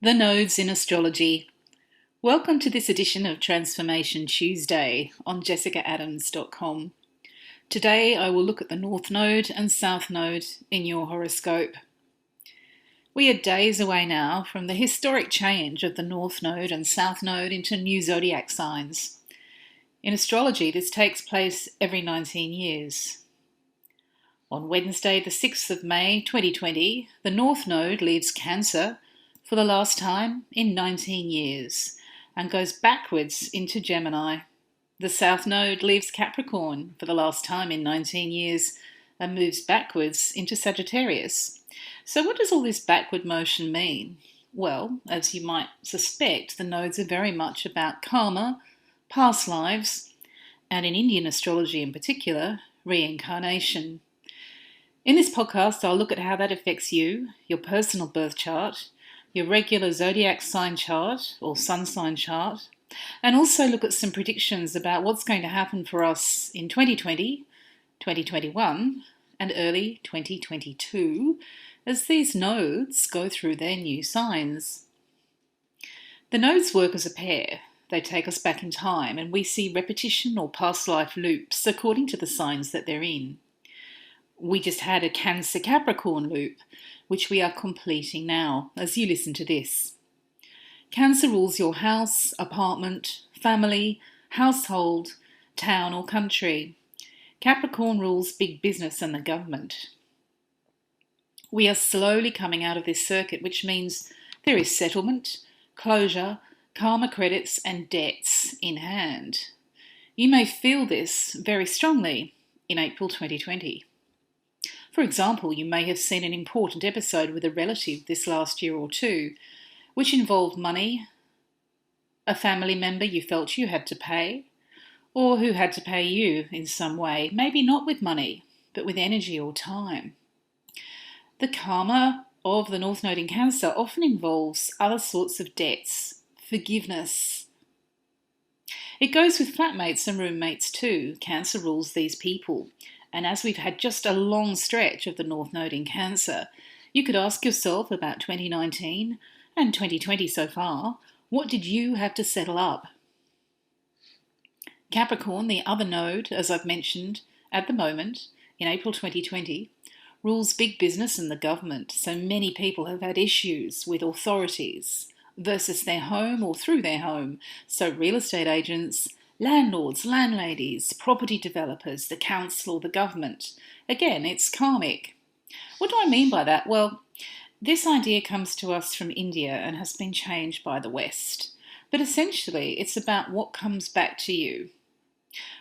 The Nodes in Astrology. Welcome to this edition of Transformation Tuesday on jessicaadams.com. Today I will look at the North Node and South Node in your horoscope. We are days away now from the historic change of the North Node and South Node into new zodiac signs. In astrology, this takes place every 19 years. On Wednesday, the 6th of May 2020, the North Node leaves Cancer for the last time in 19 years and goes backwards into Gemini. The South Node leaves Capricorn for the last time in 19 years and moves backwards into Sagittarius. So what does all this backward motion mean? Well, as you might suspect, the nodes are very much about karma, past lives, and in Indian astrology in particular, reincarnation. In this podcast, I'll look at how that affects you, your personal birth chart, your regular zodiac sign chart or sun sign chart, and also look at some predictions about what's going to happen for us in 2020, 2021, and early 2022 as these nodes go through their new signs. The nodes work as a pair. They take us back in time and we see repetition or past life loops according to the signs that they're in. We just had a Cancer-Capricorn loop, which we are completing now as you listen to this. Cancer rules your house, apartment, family, household, town or country. Capricorn rules big business and the government. We are slowly coming out of this circuit, which means there is settlement, closure, karma credits and debts in hand. You may feel this very strongly in April 2020. For example, you may have seen an important episode with a relative this last year or two, which involved money, a family member you felt you had to pay, or who had to pay you in some way, maybe not with money, but with energy or time. The karma of the North Node in Cancer often involves other sorts of debts, forgiveness. It goes with flatmates and roommates too. Cancer rules these people. And as we've had just a long stretch of the North Node in Cancer, you could ask yourself about 2019 and 2020 so far, what did you have to settle up? Capricorn, the other node, as I've mentioned, at the moment, in April 2020, rules big business and the government, so many people have had issues with authorities versus their home or through their home, so real estate agents, landlords, landladies, property developers, the council, the government. Again, it's karmic. What do I mean by that? Well, this idea comes to us from India and has been changed by the West. But essentially, it's about what comes back to you.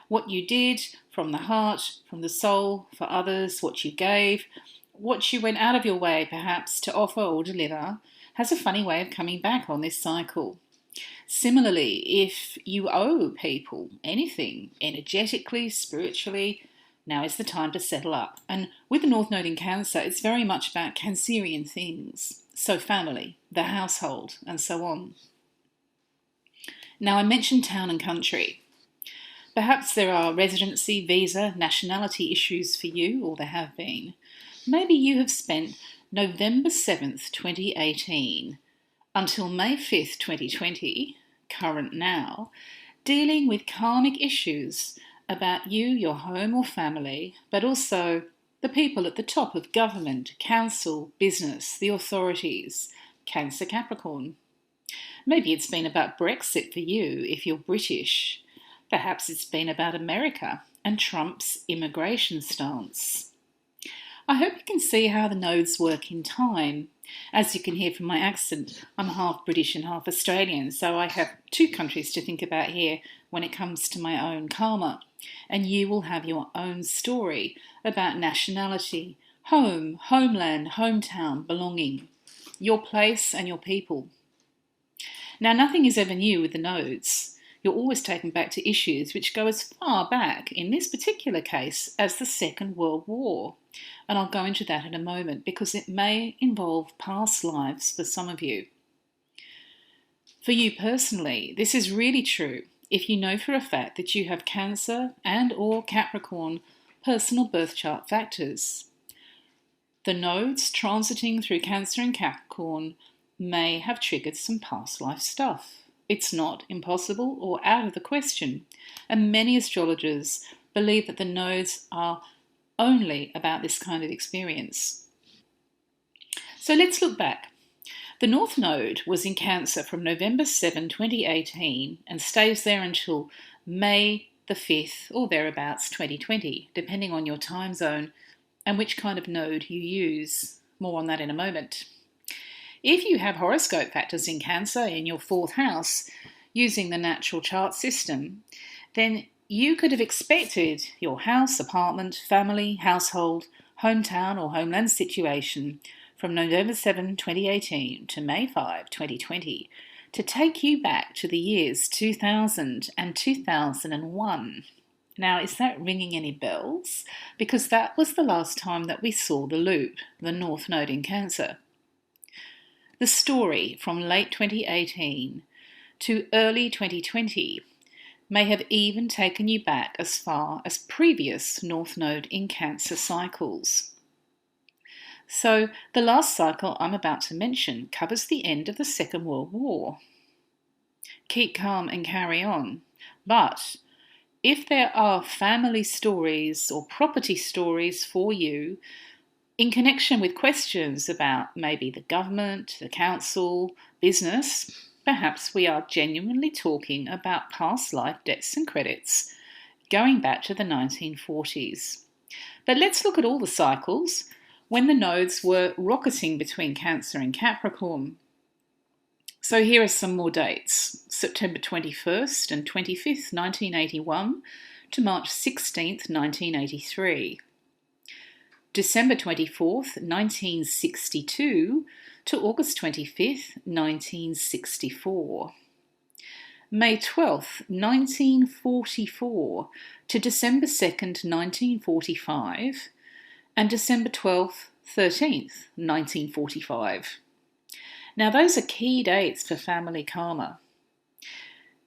What you did from the heart, from the soul, for others, what you gave, what you went out of your way perhaps to offer or deliver, has a funny way of coming back on this cycle. Similarly, if you owe people anything, energetically, spiritually, now is the time to settle up. And with the North Node in Cancer, it's very much about Cancerian things. So family, the household, and so on. Now I mentioned town and country. Perhaps there are residency, visa, nationality issues for you, or there have been. Maybe you have spent November 7th, 2018, until May 5th, 2020, current now, dealing with karmic issues about you, your home or family, but also the people at the top of government, council, business, the authorities, Cancer-Capricorn. Maybe it's been about Brexit for you if you're British. Perhaps it's been about America and Trump's immigration stance. I hope you can see how the nodes work in time. As you can hear from my accent, I'm half British and half Australian, so I have two countries to think about here when it comes to my own karma. And you will have your own story about nationality, home, homeland, hometown, belonging, your place and your people. Now, nothing is ever new with the nodes. You're always taken back to issues which go as far back, in this particular case, as the Second World War. And I'll go into that in a moment because it may involve past lives for some of you. For you personally, this is really true if you know for a fact that you have Cancer and or Capricorn personal birth chart factors. The nodes transiting through Cancer and Capricorn may have triggered some past life stuff. It's not impossible or out of the question, and many astrologers believe that the nodes are only about this kind of experience. So let's look back. The North Node was in Cancer from November 7, 2018 and stays there until May the 5th or thereabouts 2020, depending on your time zone and which kind of node you use. More on that in a moment. If you have horoscope factors in Cancer in your 4th house using the natural chart system, then you could have expected your house, apartment, family, household, hometown or homeland situation from November 7, 2018 to May 5, 2020 to take you back to the years 2000 and 2001. Now, is that ringing any bells? Because that was the last time that we saw the loop, the North Node in Cancer. The story from late 2018 to early 2020 may have even taken you back as far as previous North Node in Cancer cycles. So the last cycle I'm about to mention covers the end of the Second World War. Keep calm and carry on. But if there are family stories or property stories for you in connection with questions about maybe the government, the council, business, perhaps we are genuinely talking about past life debts and credits going back to the 1940s. But let's look at all the cycles when the nodes were rocketing between Cancer and Capricorn. So here are some more dates. September 21st and 25th, 1981 to March 16th, 1983. December 24th, 1962 to August 25th, 1964. May 12th, 1944 to December 2nd, 1945, and December 12th, 13th, 1945. Now those are key dates for family karma.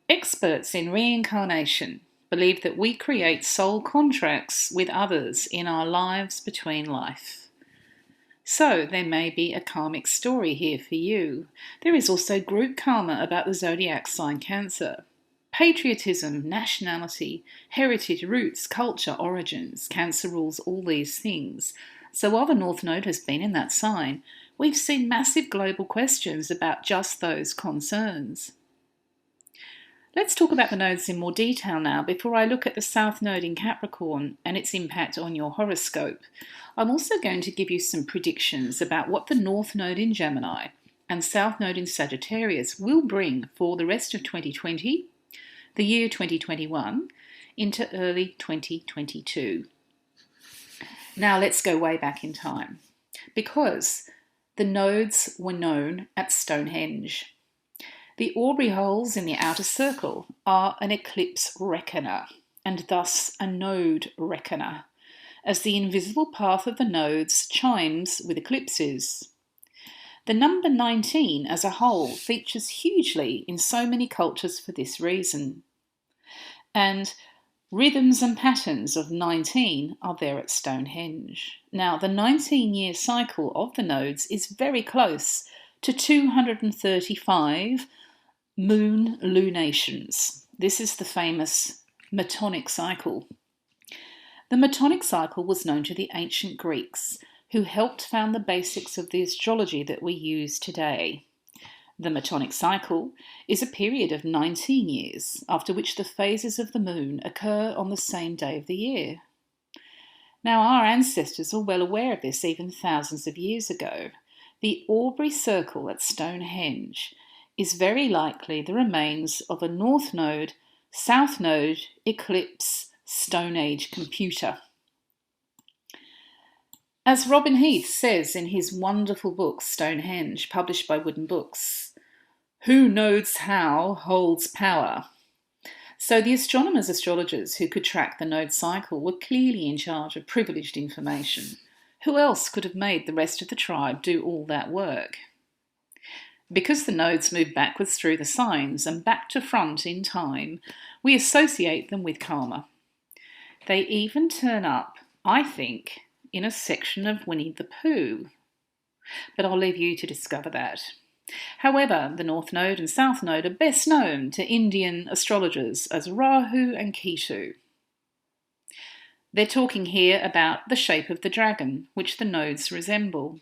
Experts in reincarnation believe that we create soul contracts with others in our lives between life. So there may be a karmic story here for you. There is also group karma about the zodiac sign Cancer. Patriotism, nationality, heritage, roots, culture, origins. Cancer rules all these things. So while the North Node has been in that sign, we've seen massive global questions about just those concerns. Let's talk about the nodes in more detail now before I look at the South Node in Capricorn and its impact on your horoscope. I'm also going to give you some predictions about what the North Node in Gemini and South Node in Sagittarius will bring for the rest of 2020, the year 2021, into early 2022. Now let's go way back in time, because the nodes were known at Stonehenge. The Aubrey holes in the outer circle are an eclipse reckoner, and thus a node reckoner, as the invisible path of the nodes chimes with eclipses. The number 19 as a whole features hugely in so many cultures for this reason. And rhythms and patterns of 19 are there at Stonehenge. Now, the 19-year cycle of the nodes is very close to 235 moon lunations. This is the famous Metonic cycle. The Metonic cycle was known to the ancient Greeks, who helped found the basics of the astrology that we use today. The Metonic cycle is a period of 19 years, after which the phases of the moon occur on the same day of the year. Now, our ancestors are well aware of this even thousands of years ago. The Aubrey Circle at Stonehenge is very likely the remains of a North Node, South Node, eclipse, Stone Age computer. As Robin Heath says in his wonderful book Stonehenge, published by Wooden Books, "Who knows how holds power." So the astronomers, astrologers who could track the node cycle were clearly in charge of privileged information. Who else could have made the rest of the tribe do all that work? Because the nodes move backwards through the signs and back to front in time, we associate them with karma. They even turn up, I think, in a section of Winnie the Pooh. But I'll leave you to discover that. However, the North Node and South Node are best known to Indian astrologers as Rahu and Ketu. They're talking here about the shape of the dragon, which the nodes resemble,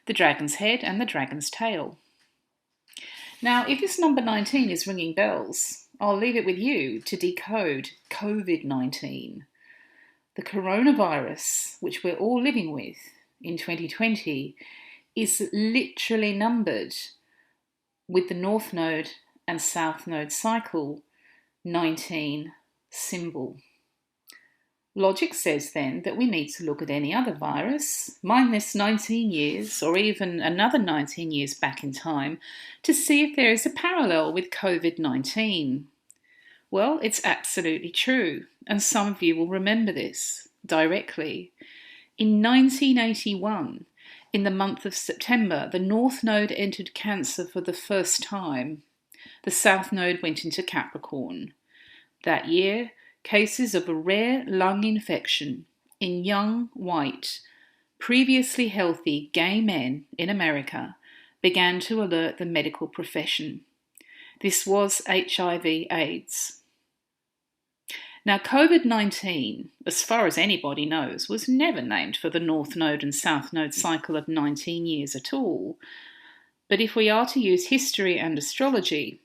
the dragon's head and the dragon's tail. Now, if this number 19 is ringing bells, I'll leave it with you to decode COVID-19, the coronavirus, which we're all living with in 2020, is literally numbered with the North Node and South Node cycle 19 symbol. Logic says then that we need to look at any other virus, minus 19 years or even another 19 years back in time, to see if there is a parallel with COVID-19. Well, it's absolutely true, and some of you will remember this directly. In 1981, in the month of September, the North Node entered Cancer for the first time. The South Node went into Capricorn. That year, cases of a rare lung infection in young, white, previously healthy gay men in America began to alert the medical profession. This was HIV/AIDS. Now, COVID-19, as far as anybody knows, was never named for the North Node and South Node cycle of 19 years at all. But if we are to use history and astrology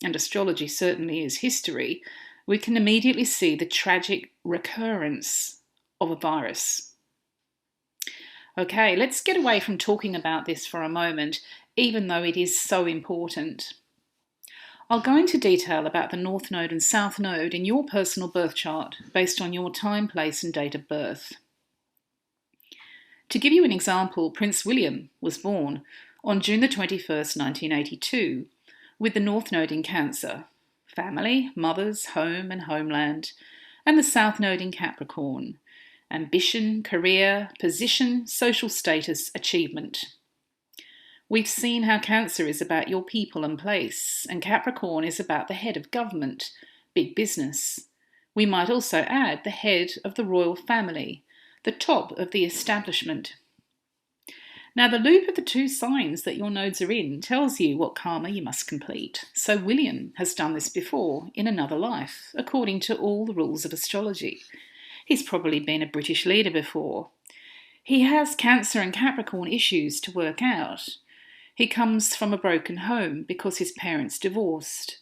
certainly is history, we can immediately see the tragic recurrence of a virus. Okay, let's get away from talking about this for a moment, even though it is so important. I'll go into detail about the North Node and South Node in your personal birth chart based on your time, place and date of birth. To give you an example, Prince William was born on June the 21st, 1982, with the North Node in Cancer, family, mothers, home and homeland, and the South Node in Capricorn, ambition, career, position, social status, achievement. We've seen how Cancer is about your people and place, and Capricorn is about the head of government, big business. We might also add the head of the royal family, the top of the establishment. Now, the loop of the two signs that your nodes are in tells you what karma you must complete. So William has done this before in another life, according to all the rules of astrology. He's probably been a British leader before. He has Cancer and Capricorn issues to work out. He comes from a broken home because his parents divorced.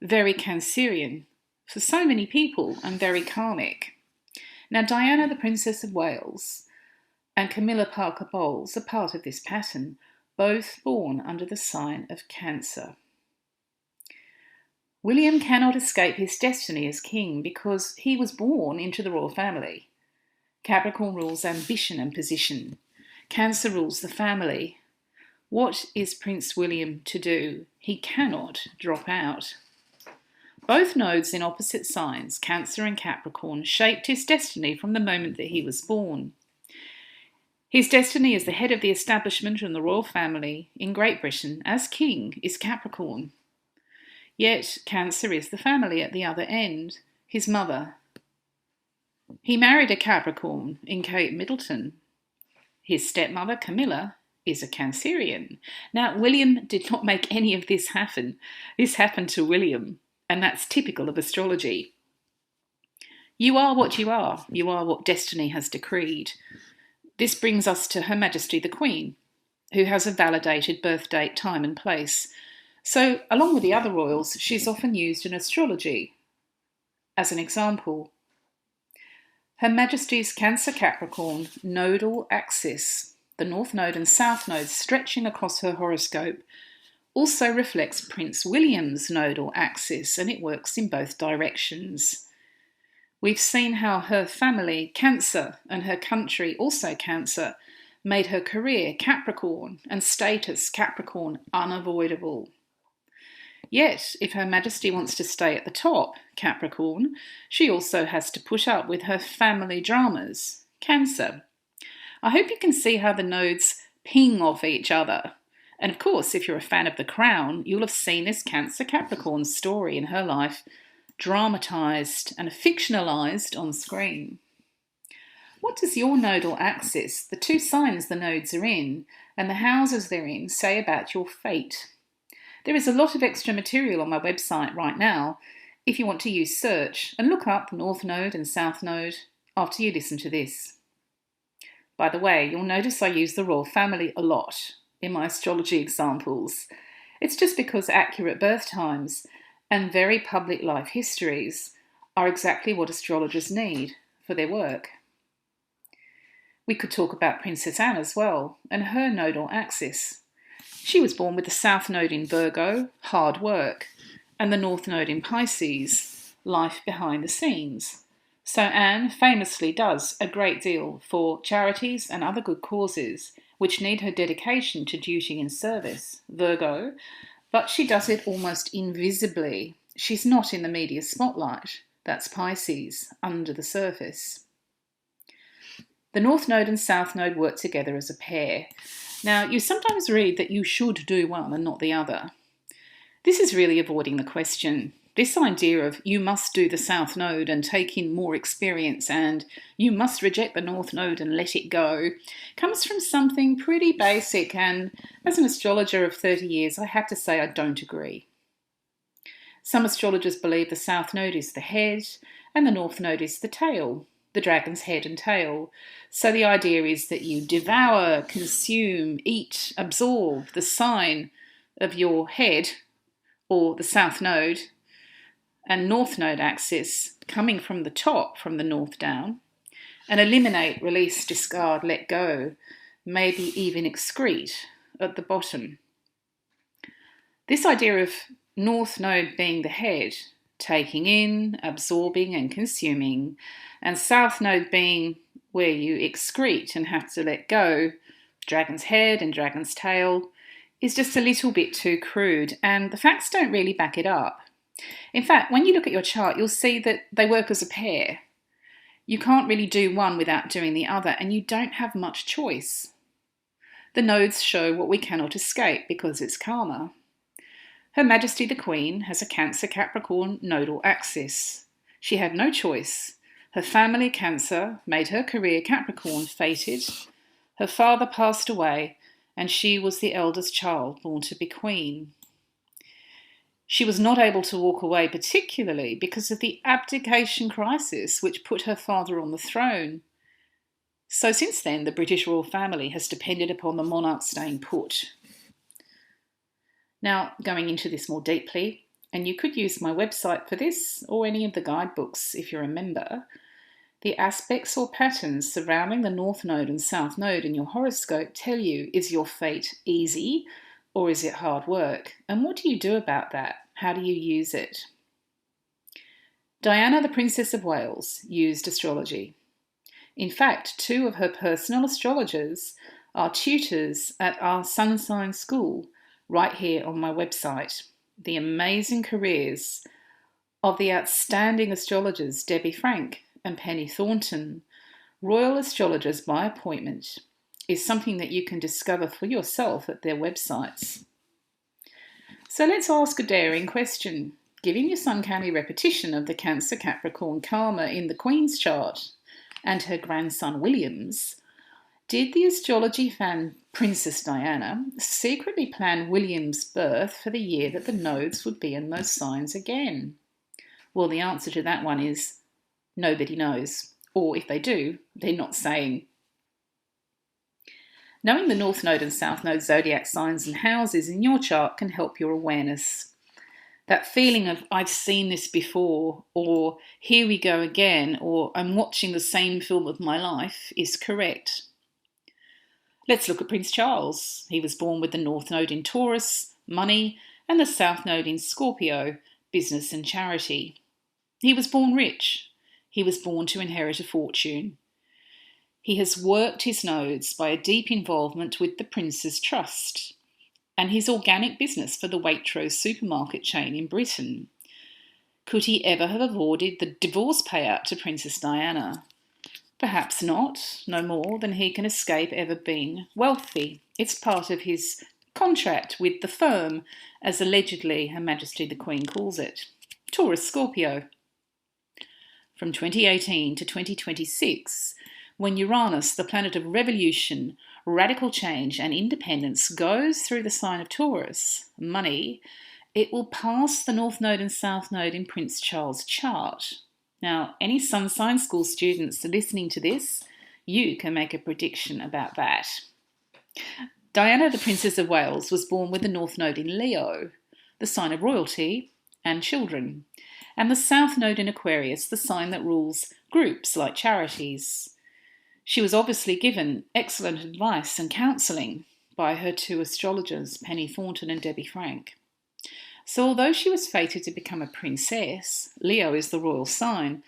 Very Cancerian for so many people and very karmic. Now, Diana, the Princess of Wales, and Camilla Parker Bowles are part of this pattern, both born under the sign of Cancer. William cannot escape his destiny as king because he was born into the royal family. Capricorn rules ambition and position. Cancer rules the family. What is Prince William to do? He cannot drop out. Both nodes in opposite signs, Cancer and Capricorn, shaped his destiny from the moment that he was born. His destiny as the head of the establishment and the royal family in Great Britain as king is Capricorn. Yet Cancer is the family at the other end, his mother. He married a Capricorn in Kate Middleton. His stepmother, Camilla, is a Cancerian. Now, William did not make any of this happen. This happened to William, and that's typical of astrology. You are what you are. You are what destiny has decreed. This brings us to Her Majesty the Queen, who has a validated birth date, time and place. So, along with the other royals, she's often used in astrology. As an example, Her Majesty's Cancer-Capricorn nodal axis, the North Node and South Node stretching across her horoscope, also reflects Prince William's nodal axis, and it works in both directions. We've seen how her family, Cancer, and her country, also Cancer, made her career, Capricorn, and status, Capricorn, unavoidable. Yet, if Her Majesty wants to stay at the top, Capricorn, she also has to put up with her family dramas, Cancer. I hope you can see how the nodes ping off each other. And of course, if you're a fan of The Crown, you'll have seen this Cancer-Capricorn story in her life dramatised and fictionalised on screen. What does your nodal axis, the two signs the nodes are in, and the houses they're in, say about your fate? There is a lot of extra material on my website right now if you want to use search, and look up the North Node and South Node after you listen to this. By the way, you'll notice I use the royal family a lot in my astrology examples. It's just because accurate birth times and very public life histories are exactly what astrologers need for their work. We could talk about Princess Anne as well, and her nodal axis. She was born with the South Node in Virgo, hard work, and the North Node in Pisces, life behind the scenes. So Anne famously does a great deal for charities and other good causes which need her dedication to duty and service, Virgo, but she does it almost invisibly. She's not in the media spotlight. That's Pisces, under the surface. The North Node and South Node work together as a pair. Now, you sometimes read that you should do one and not the other. This is really avoiding the question. This idea of you must do the South Node and take in more experience and you must reject the North Node and let it go comes from something pretty basic, and as an astrologer of 30 years, I have to say I don't agree. Some astrologers believe the South Node is the head and the North Node is the tail, the dragon's head and tail. So the idea is that you devour, consume, eat, absorb the sign of your head, or the South Node, and North Node axis coming from the top, from the north down, and eliminate, release, discard, let go, maybe even excrete at the bottom. This idea of North Node being the head, taking in, absorbing and consuming, and South Node being where you excrete and have to let go, dragon's head and dragon's tail, is just a little bit too crude, and the facts don't really back it up. In fact, when you look at your chart, you'll see that they work as a pair. You can't really do one without doing the other, and you don't have much choice. The nodes show what we cannot escape because it's karma. Her Majesty the Queen has a Cancer-Capricorn nodal axis. She had no choice. Her family, Cancer, made her career Capricorn fated. Her father passed away, and she was the eldest child born to be queen. She was not able to walk away, particularly because of the abdication crisis which put her father on the throne. So since then, the British royal family has depended upon the monarch staying put. Now, going into this more deeply, and you could use my website for this or any of the guidebooks if you're a member, the aspects or patterns surrounding the North Node and South Node in your horoscope tell you, is your fate easy or is it hard work? And what do you do about that? How do you use it? Diana, the Princess of Wales, used astrology. In fact, 2 of her personal astrologers are tutors at our sun sign school right here on my website. The amazing careers of the outstanding astrologers Debbie Frank and Penny Thornton, royal astrologers by appointment, is something that you can discover for yourself at their websites. So let's ask a daring question. Given your uncanny repetition of the Cancer-Capricorn karma in the Queen's chart and her grandson William's, did the astrology fan Princess Diana secretly plan William's birth for the year that the nodes would be in those signs again? Well, the answer to that one is nobody knows, or if they do, they're not saying. Knowing the North Node and South Node zodiac signs and houses in your chart can help your awareness. That feeling of I've seen this before, or here we go again, or I'm watching the same film of my life is correct. Let's look at Prince Charles. He was born with the North Node in Taurus, money, and the South Node in Scorpio, business and charity. He was born rich. He was born to inherit a fortune. He has worked his nodes by a deep involvement with the Prince's Trust and his organic business for the Waitrose supermarket chain in Britain. Could he ever have avoided the divorce payout to Princess Diana? Perhaps not, no more than he can escape ever being wealthy. It's part of his contract with the firm, as allegedly Her Majesty the Queen calls it. Taurus Scorpio. From 2018 to 2026, When Uranus, the planet of revolution, radical change and independence, goes through the sign of Taurus, money, it will pass the North Node and South Node in Prince Charles' chart. Now, any sun sign school students listening to this, you can make a prediction about that. Diana, the Princess of Wales, was born with the North Node in Leo, the sign of royalty and children, and the South Node in Aquarius, the sign that rules groups like charities. She was obviously given excellent advice and counselling by her two astrologers, Penny Thornton and Debbie Frank. So although she was fated to become a princess, Leo is the royal sign,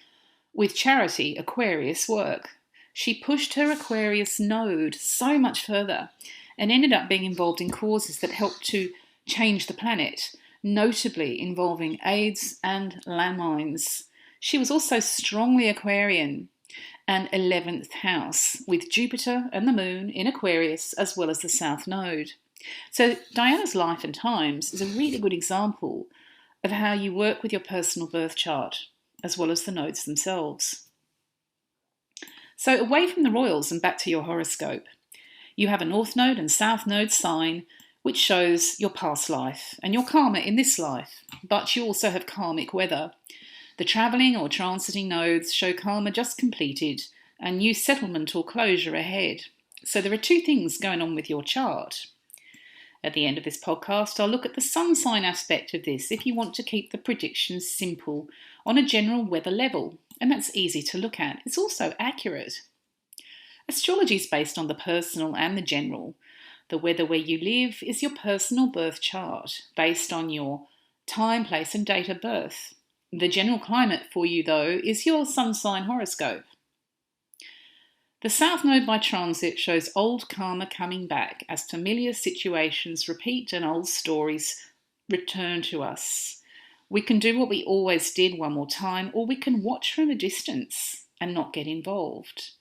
with charity, Aquarius work, she pushed her Aquarius node so much further and ended up being involved in causes that helped to change the planet, notably involving AIDS and landmines. She was also strongly Aquarian and 11th house, with Jupiter and the Moon in Aquarius as well as the South Node. So Diana's life and times is a really good example of how you work with your personal birth chart as well as the nodes themselves. So away from the royals and back to your horoscope. You have a North Node and South Node sign which shows your past life and your karma in this life, but you also have karmic weather. The travelling or transiting nodes show karma just completed and new settlement or closure ahead. So there are two things going on with your chart. At the end of this podcast, I'll look at the sun sign aspect of this if you want to keep the predictions simple on a general weather level, and that's easy to look at. It's also accurate. Astrology is based on the personal and the general. The weather where you live is your personal birth chart based on your time, place and date of birth. The general climate for you, though, is your sun sign horoscope. The South Node by transit shows old karma coming back as familiar situations repeat and old stories return to us. We can do what we always did one more time, or we can watch from a distance and not get involved.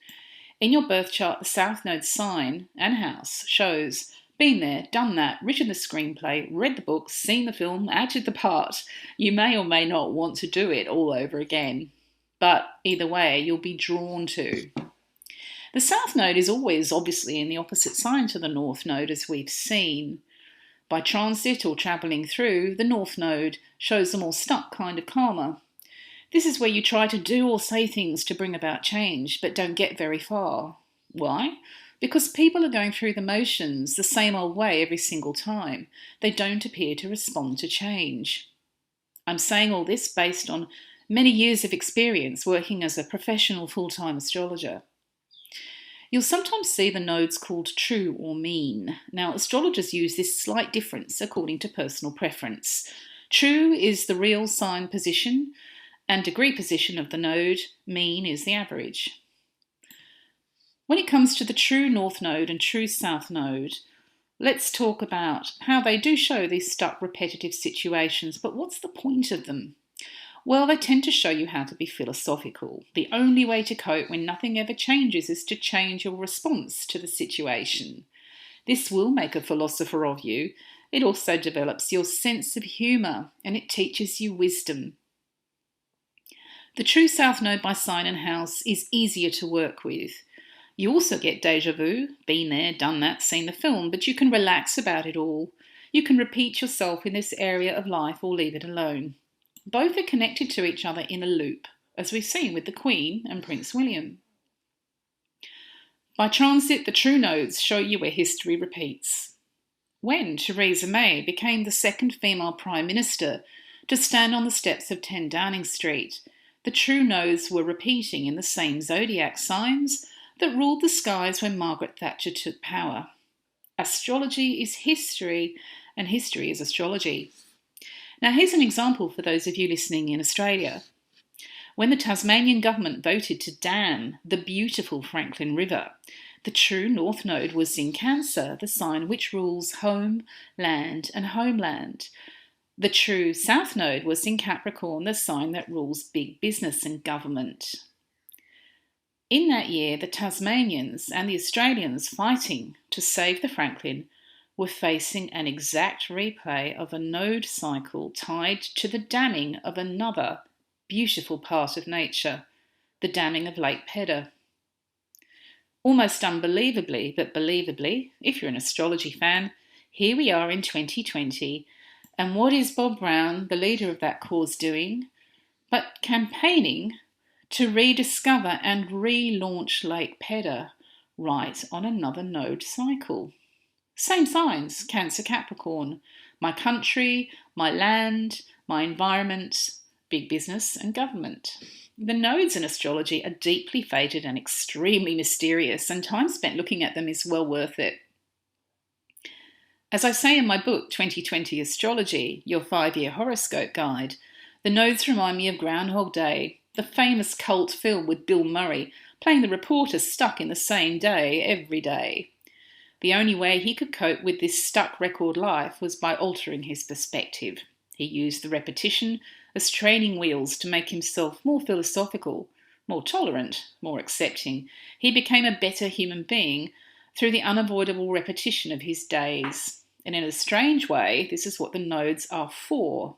In your birth chart, the South Node sign and house shows been there, done that, written the screenplay, read the book, seen the film, acted the part. You may or may not want to do it all over again, but either way, you'll be drawn to. The South Node is always obviously in the opposite sign to the North Node, as we've seen. By transit or travelling through, the North Node shows a more stuck kind of karma. This is where you try to do or say things to bring about change, but don't get very far. Why? Because people are going through the motions the same old way every single time. They don't appear to respond to change. I'm saying all this based on many years of experience working as a professional full-time astrologer. You'll sometimes see the nodes called true or mean. Now, astrologers use this slight difference according to personal preference. True is the real sign position and degree position of the node. Mean is the average. When it comes to the true North Node and true South Node, let's talk about how they do show these stuck repetitive situations, but what's the point of them? Well, they tend to show you how to be philosophical. The only way to cope when nothing ever changes is to change your response to the situation. This will make a philosopher of you. It also develops your sense of humour and it teaches you wisdom. The true South Node by sign and house is easier to work with. You also get déjà vu, been there, done that, seen the film, but you can relax about it all. You can repeat yourself in this area of life or leave it alone. Both are connected to each other in a loop, as we've seen with the Queen and Prince William. By transit, the true nodes show you where history repeats. When Theresa May became the second female Prime Minister to stand on the steps of 10 Downing Street, the true nodes were repeating in the same zodiac signs that ruled the skies when Margaret Thatcher took power. Astrology is history, and history is astrology. Now, here's an example for those of you listening in Australia. When the Tasmanian government voted to dam the beautiful Franklin River, the true North Node was in Cancer, the sign which rules home, land, and homeland. The true South Node was in Capricorn, the sign that rules big business and government. In that year, the Tasmanians and the Australians fighting to save the Franklin were facing an exact replay of a node cycle tied to the damming of another beautiful part of nature, the damming of Lake Pedder. Almost unbelievably, but believably, if you're an astrology fan, here we are in 2020, and what is Bob Brown, the leader of that cause, doing? But campaigning to rediscover and relaunch Lake Pedder right on another node cycle. Same signs, Cancer-Capricorn. My country, my land, my environment, big business and government. The nodes in astrology are deeply fated and extremely mysterious, and time spent looking at them is well worth it. As I say in my book, 2020 Astrology, your 5-year horoscope guide, the nodes remind me of Groundhog Day, the famous cult film with Bill Murray playing the reporter stuck in the same day every day. The only way he could cope with this stuck record life was by altering his perspective. He used the repetition as training wheels to make himself more philosophical, more tolerant, more accepting. He became a better human being through the unavoidable repetition of his days. And in a strange way, this is what the nodes are for.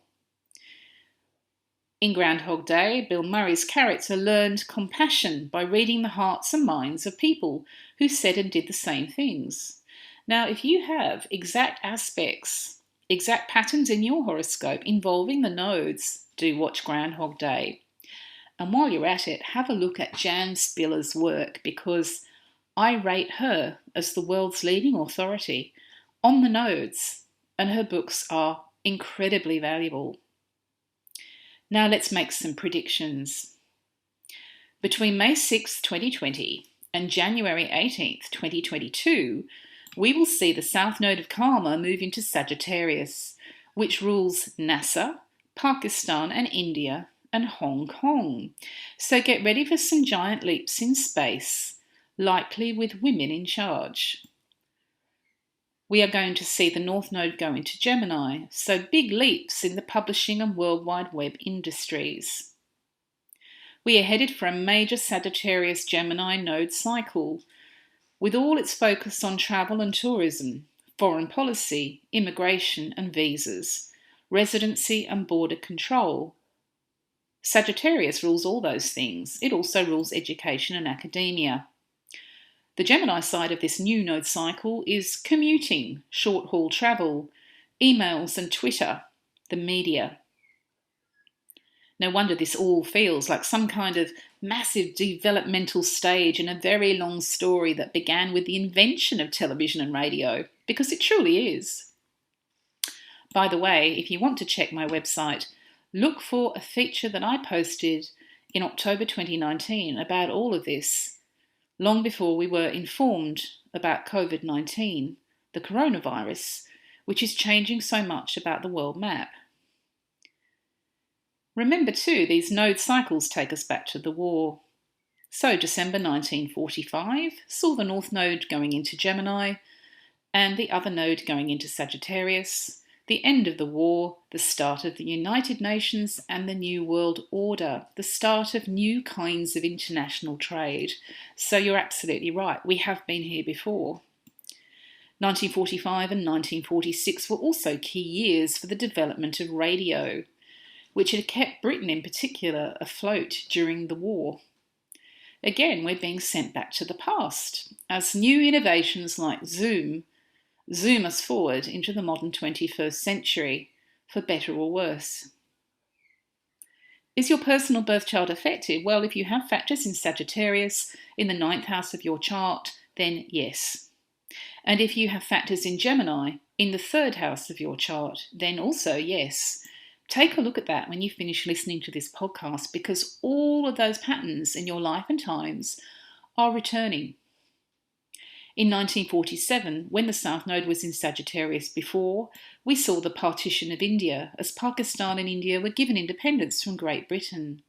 In Groundhog Day, Bill Murray's character learned compassion by reading the hearts and minds of people who said and did the same things. Now, if you have exact aspects, exact patterns in your horoscope involving the nodes, do watch Groundhog Day. And while you're at it, have a look at Jan Spiller's work, because I rate her as the world's leading authority on the nodes, and her books are incredibly valuable. Now let's make some predictions. Between May 6, 2020 and January 18th, 2022, we will see the south node of Karma move into Sagittarius, which rules NASA, Pakistan and India and Hong Kong. So get ready for some giant leaps in space, likely with women in charge. We are going to see the North Node go into Gemini, so big leaps in the publishing and World Wide Web industries. We are headed for a major Sagittarius Gemini node cycle, with all its focus on travel and tourism, foreign policy, immigration and visas, residency and border control. Sagittarius rules all those things. It also rules education and academia. The Gemini side of this new node cycle is commuting, short-haul travel, emails and Twitter, the media. No wonder this all feels like some kind of massive developmental stage in a very long story that began with the invention of television and radio, because it truly is. By the way, if you want to check my website, look for a feature that I posted in October 2019 about all of this, long before we were informed about COVID-19, the coronavirus, which is changing so much about the world map. Remember too, these node cycles take us back to the war. So December 1945 saw the North Node going into Gemini and the other node going into Sagittarius, the end of the war, the start of the United Nations and the New World Order, the start of new kinds of international trade. So you're absolutely right, we have been here before. 1945 and 1946 were also key years for the development of radio, which had kept Britain in particular afloat during the war. Again, we're being sent back to the past, as new innovations like zoom us forward into the modern 21st century, for better or worse. Is your personal birth chart affected? Well, if you have factors in Sagittarius in the 9th house of your chart, then yes. And if you have factors in Gemini in the 3rd house of your chart, then also yes. Take a look at that when you finish listening to this podcast, because all of those patterns in your life and times are returning. In 1947, when the South Node was in Sagittarius before, we saw the partition of India, as Pakistan and India were given independence from Great Britain.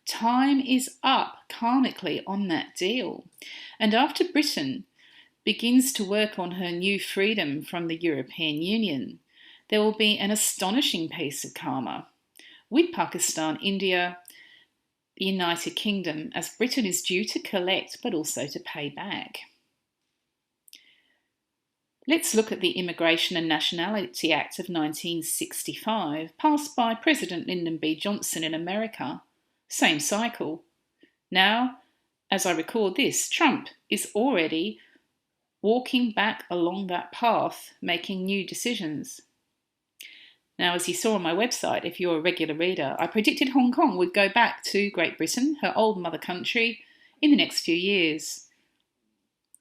Time is up karmically on that deal. And after Britain begins to work on her new freedom from the European Union, there will be an astonishing piece of karma with Pakistan, India, the United Kingdom, as Britain is due to collect but also to pay back. Let's look at the Immigration and Nationality Act of 1965, passed by President Lyndon B. Johnson in America. Same cycle. Now, as I record this, Trump is already walking back along that path, making new decisions. Now, as you saw on my website, if you're a regular reader, I predicted Hong Kong would go back to Great Britain, her old mother country, in the next few years.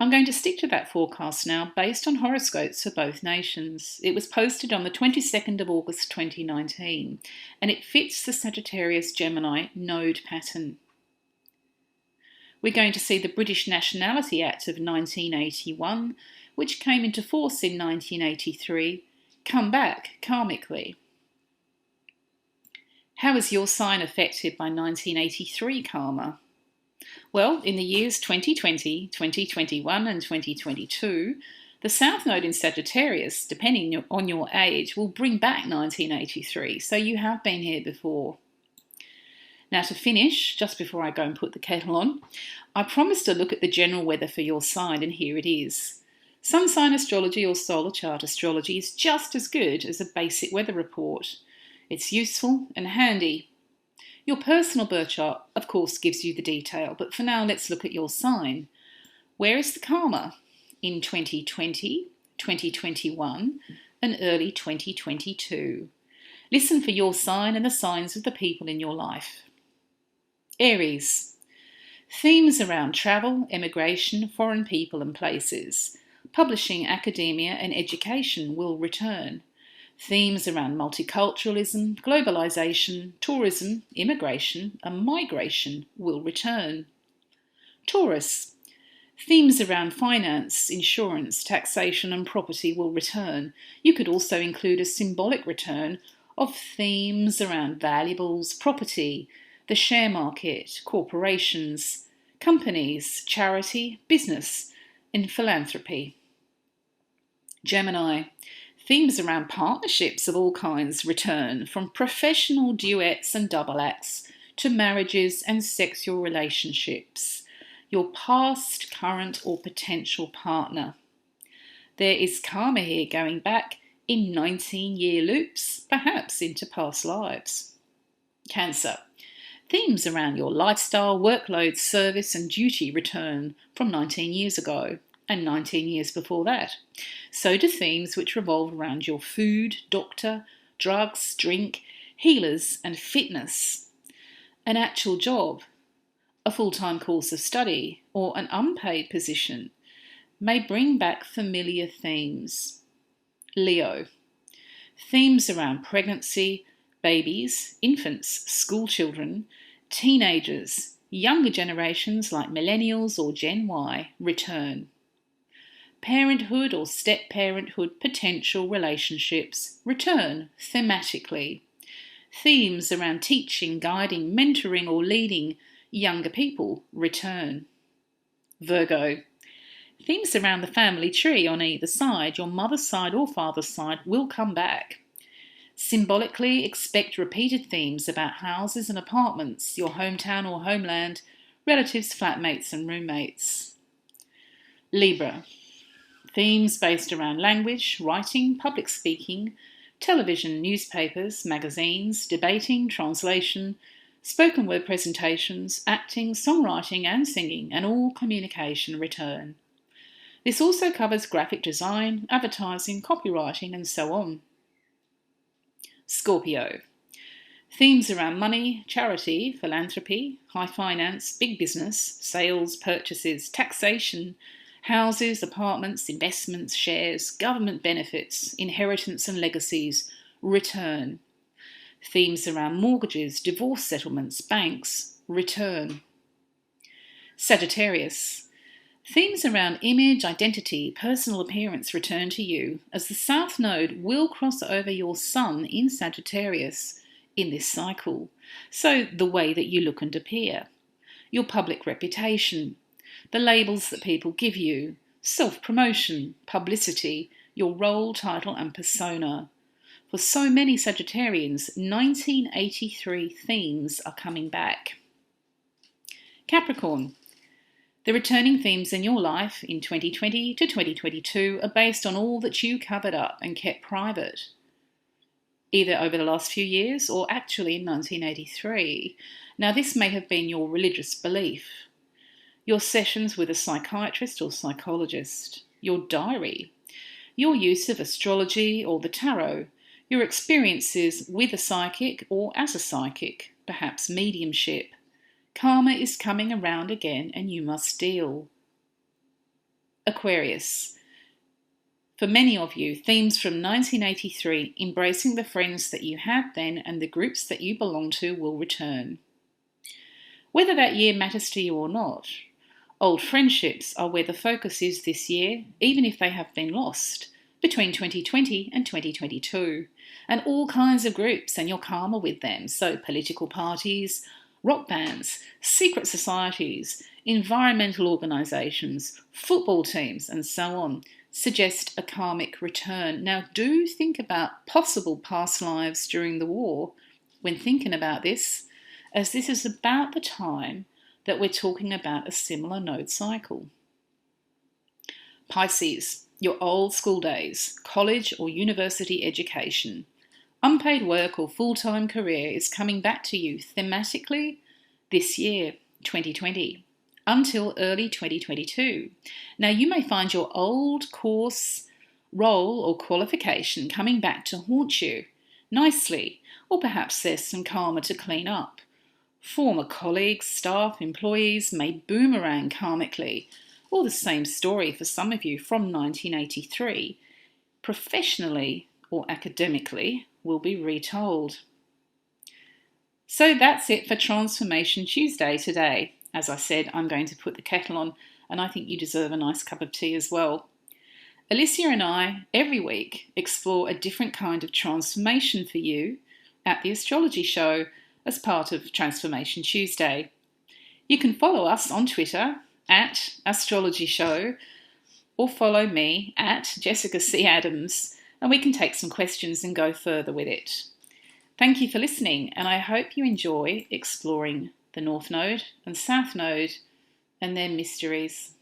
I'm going to stick to that forecast now based on horoscopes for both nations. It was posted on the 22nd of August 2019 and it fits the Sagittarius Gemini node pattern. We're going to see the British Nationality Act of 1981, which came into force in 1983, come back karmically. How is your sign affected by 1983 karma? Well, in the years 2020, 2021 and 2022, the South Node in Sagittarius, depending on your age, will bring back 1983, so you have been here before. Now to finish, just before I go and put the kettle on, I promised to look at the general weather for your sign, and here it is. Sun sign astrology or solar chart astrology is just as good as a basic weather report. It's useful and handy. Your personal birth chart, of course, gives you the detail, but for now let's look at your sign. Where is the karma? In 2020, 2021 and early 2022. Listen for your sign and the signs of the people in your life. Aries. Themes around travel, emigration, foreign people and places. Publishing, academia and education will return. Themes around multiculturalism, globalisation, tourism, immigration and migration will return. Taurus. Themes around finance, insurance, taxation and property will return. You could also include a symbolic return of themes around valuables, property, the share market, corporations, companies, charity, business and philanthropy. Gemini. Themes around partnerships of all kinds return, from professional duets and double acts to marriages and sexual relationships. Your past, current or potential partner. There is karma here going back in 19-year loops, perhaps into past lives. Cancer. Themes around your lifestyle, workload, service and duty return from 19 years ago and 19 years before that. So do themes which revolve around your food, doctor, drugs, drink, healers and fitness. An actual job, a full-time course of study or an unpaid position may bring back familiar themes. Leo. Themes around pregnancy, babies, infants, school children, teenagers, younger generations like millennials or Gen Y return. Parenthood or step-parenthood potential relationships return thematically. Themes around teaching, guiding, mentoring or leading younger people return. Virgo. Themes around the family tree on either side, your mother's side or father's side, will come back. Symbolically, expect repeated themes about houses and apartments, your hometown or homeland, relatives, flatmates and roommates. Libra. Themes based around language, writing, public speaking, television, newspapers, magazines, debating, translation, spoken word presentations, acting, songwriting and singing, and all communication return. This also covers graphic design, advertising, copywriting and so on. Scorpio. Themes around money, charity, philanthropy, high finance, big business, sales, purchases, taxation, houses, apartments, investments, shares, government benefits, inheritance and legacies return. Themes around mortgages, divorce settlements, banks return. Sagittarius. Themes around image, identity, personal appearance return to you, as the South Node will cross over your Sun in Sagittarius in this cycle. So the way that you look and appear, your public reputation, the labels that people give you, self-promotion, publicity, your role, title and persona. For so many Sagittarians, 1983 themes are coming back. Capricorn. The returning themes in your life in 2020 to 2022 are based on all that you covered up and kept private, either over the last few years or actually in 1983. Now, this may have been your religious belief. your sessions with a psychiatrist or psychologist, your diary, your use of astrology or the tarot, your experiences with a psychic or as a psychic, perhaps mediumship. Karma is coming around again and you must deal. Aquarius. For many of you, themes from 1983, embracing the friends that you had then and the groups that you belong to, will return. Whether that year matters to you or not, old friendships are where the focus is this year, even if they have been lost, between 2020 and 2022, and all kinds of groups and your karma with them, so political parties, rock bands, secret societies, environmental organisations, football teams, and so on, suggest a karmic return. Now, do think about possible past lives during the war when thinking about this, as this is about the time that we're talking about a similar node cycle. Pisces, your old school days, college or university education. Unpaid work or full-time career is coming back to you thematically this year, 2020. Until early 2022. Now, you may find your old course, role or qualification coming back to haunt you nicely, or perhaps there's some karma to clean up. Former colleagues, staff, employees may boomerang karmically, or the same story for some of you from 1983, professionally or academically, will be retold. So that's it for Transformation Tuesday today. As I said, I'm going to put the kettle on, and I think you deserve a nice cup of tea as well. Alicia and I, every week, explore a different kind of transformation for you at the Astrology Show as part of Transformation Tuesday. You can follow us on Twitter at Astrology Show, or follow me at Jessica C. Adams, and we can take some questions and go further with it. Thank you for listening, and I hope you enjoy exploring the North Node and South Node and their mysteries.